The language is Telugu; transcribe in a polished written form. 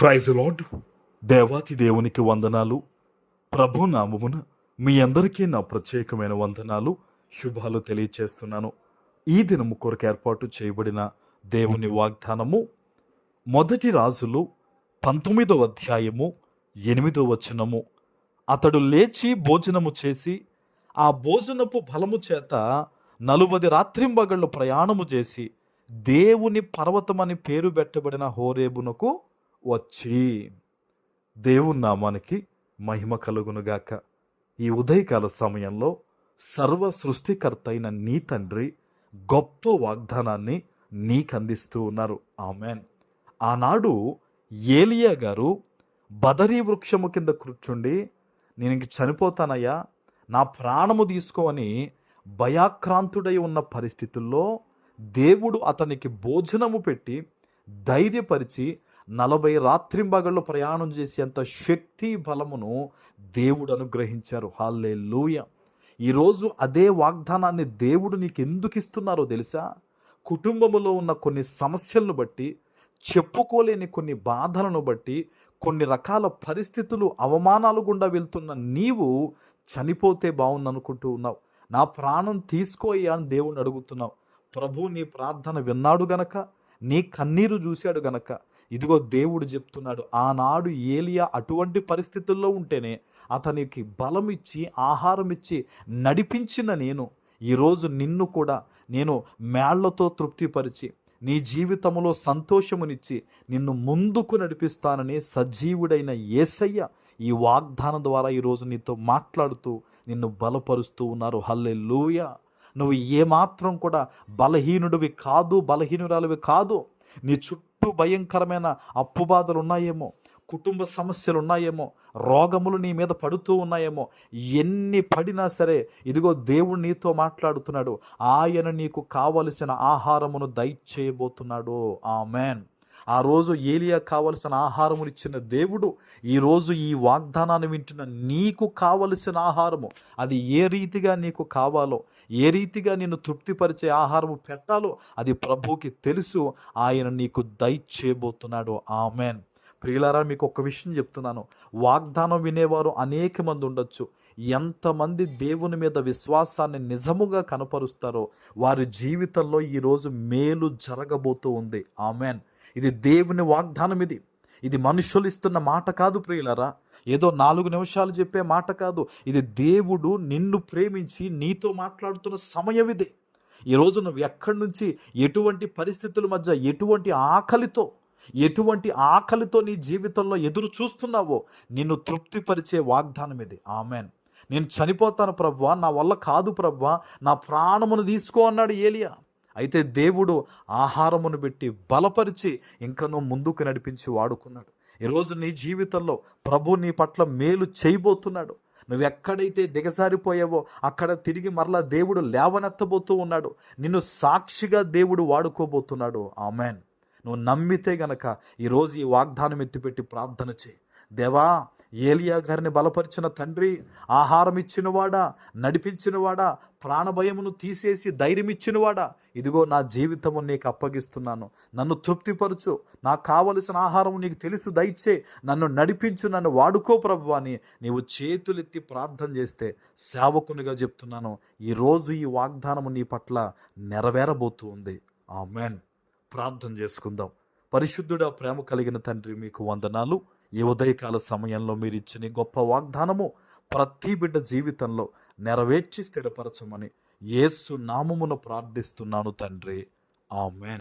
Praise lord. దేవాతి దేవునికి వందనాలు. ప్రభు నామమున మీ అందరికీ నా ప్రత్యేకమైన వందనాలు, శుభాలు తెలియచేస్తున్నాను. ఈ దినము కొరకు ఏర్పాటు చేయబడిన దేవుని వాగ్దానము మొదటి రాజులు 19వ అధ్యాయము 8వ వచనము. అతడు లేచి భోజనము చేసి ఆ భోజనపు బలము చేత 40 రాత్రింబగళ్ళు ప్రయాణము చేసి దేవుని పర్వతమని పేరు పెట్టబడిన హోరేబునకు వచ్చి. దేవుని నామానికి మహిమ కలుగునుగాక. ఈ ఉదయకాల సమయంలో సర్వ సృష్టికర్త అయిన నీ తండ్రి గొప్ప వాగ్దానాన్ని నీకు అందిస్తూ ఉన్నారు. ఆమెన్. ఆనాడు ఏలియా గారు బదరీ వృక్షము కింద కూర్చుండి, నేను ఇంక చనిపోతానయ్యా, నా ప్రాణము తీసుకో అని భయాక్రాంతుడై ఉన్న పరిస్థితుల్లో దేవుడు అతనికి భోజనము పెట్టి ధైర్యపరిచి 40 రాత్రింబగళ్ళు ప్రయాణం చేసేంత శక్తి బలమును దేవుడు అనుగ్రహించారు. హల్లెలూయా. ఈరోజు అదే వాగ్దానాన్ని దేవుడు నీకు ఎందుకు ఇస్తున్నారో తెలుసా? కుటుంబంలో ఉన్న కొన్ని సమస్యలను బట్టి, చెప్పుకోలేని కొన్ని బాధలను బట్టి, కొన్ని రకాల పరిస్థితులు, అవమానాలు గుండా వెళ్తున్న నీవు చనిపోతే బాగుందనుకుంటూ ఉన్నావు. నా ప్రాణం తీసుకోయ్యా అని దేవుణ్ణి అడుగుతున్నావు. ప్రభు నీ ప్రార్థన విన్నాడు గనక, నీ కన్నీరు చూశాడు గనక, ఇదిగో దేవుడు చెప్తున్నాడు, ఆనాడు ఏలియా అటువంటి పరిస్థితుల్లో ఉంటేనే అతనికి బలం ఇచ్చి, ఆహారం ఇచ్చి నడిపించిన నేను ఈరోజు నిన్ను కూడా నేను మేళ్లతో తృప్తిపరిచి, నీ జీవితంలో సంతోషమునిచ్చి నిన్ను ముందుకు నడిపిస్తానని సజీవుడైన యేసయ్య ఈ వాగ్దానం ద్వారా ఈరోజు నీతో మాట్లాడుతూ నిన్ను బలపరుస్తూ ఉన్నారు. హల్లెలూయా. నువ్వు ఏమాత్రం కూడా బలహీనుడివి కాదు, బలహీనురాలివి కాదు. నీ చుట్టూ భయంకరమైన అప్పు బాధలు ఉన్నాయేమో, కుటుంబ సమస్యలు ఉన్నాయేమో, రోగములు నీ మీద పడుతూ ఉన్నాయేమో, ఎన్ని పడినా సరే ఇదిగో దేవుడు నీతో మాట్లాడుతున్నాడు. ఆయన నీకు కావలసిన ఆహారమును దయచేయబోతున్నాడు. ఆమెన్. ఆ రోజు ఏలియా కావలసిన ఆహారమును ఇచ్చిన దేవుడు ఈరోజు ఈ వాగ్దానాన్ని వింటున్న నీకు కావలసిన ఆహారము, అది ఏ రీతిగా నీకు కావాలో, ఏ రీతిగా నిన్ను తృప్తిపరిచే ఆహారము పెట్టాలో అది ప్రభువుకి తెలుసు. ఆయన నీకు దయచేయబోతున్నాడు. ఆమెన్. ప్రియులారా, మీకు ఒక విషయం చెప్తున్నాను. వాగ్దానం వినేవారు అనేక మంది ఉండొచ్చు. ఎంతమంది దేవుని మీద విశ్వాసాన్ని నిజముగా కనపరుస్తారో వారి జీవితంలో ఈరోజు మేలు జరగబోతూ ఉంది. ఆమెన్. ఇది దేవుని వాగ్దానం. ఇది మనుషులు ఇస్తున్న మాట కాదు ప్రియులారా, ఏదో 4 నిమిషాలు చెప్పే మాట కాదు. ఇది దేవుడు నిన్ను ప్రేమించి నీతో మాట్లాడుతున్న సమయం ఇది. ఈరోజు నువ్వు ఎక్కడి నుంచి, ఎటువంటి పరిస్థితుల మధ్య, ఎటువంటి ఆకలితో నీ జీవితంలో ఎదురు చూస్తున్నావో నిన్ను తృప్తిపరిచే వాగ్దానం ఇది. ఆమెన్. నేను చనిపోతాను ప్రభువా, నా వల్ల కాదు ప్రభువా, నా ప్రాణమును తీసుకో అన్నాడు ఏలియా. అయితే దేవుడు ఆహారమును పెట్టి బలపరిచి ఇంకనూ ముందుకు నడిపించి వాడుకున్నాడు. ఈరోజు నీ జీవితంలో ప్రభు నీ పట్ల మేలు చేయబోతున్నాడు. నువ్వు ఎక్కడైతే దిగజారిపోయావో అక్కడ తిరిగి మరలా దేవుడు లేవనెత్తబోతూ ఉన్నాడు. నిన్ను సాక్షిగా దేవుడు వాడుకోబోతున్నాడు. ఆమెన్. నువ్వు నమ్మితే గనక ఈరోజు ఈ వాగ్దానం ఎత్తిపెట్టి ప్రార్థన చేయి. దేవా, ఏలియా గారిని బలపరిచిన తండ్రి, ఆహారం ఇచ్చినవాడా, నడిపించినవాడా, ప్రాణభయమును తీసేసి ధైర్యం ఇచ్చినవాడా, ఇదిగో నా జీవితము నీకు అప్పగిస్తున్నాను. నన్ను తృప్తిపరచు, నాకు కావలసిన ఆహారం నీకు తెలుసు, దయచే, నన్ను నడిపించు, నన్ను వాడుకో ప్రభువా అని నీవు చేతులెత్తి ప్రార్థన చేస్తే సేవకునిగా చెప్తున్నాను, ఈరోజు ఈ వాగ్దానము నీ పట్ల నెరవేరబోతూ ఉంది. ఆమెన్. ప్రార్థన చేసుకుందాం. పరిశుద్ధుడా, ప్రేమ కలిగిన తండ్రి, మీకు వందనాలు. ఈ ఉదయకాల సమయంలో మీరు ఇచ్చిన గొప్ప వాగ్దానము ప్రతి బిడ్డ జీవితంలో నెరవేర్చి స్థిరపరచమని యేసు నామమున ప్రార్థిస్తున్నాను తండ్రి. ఆమెన్.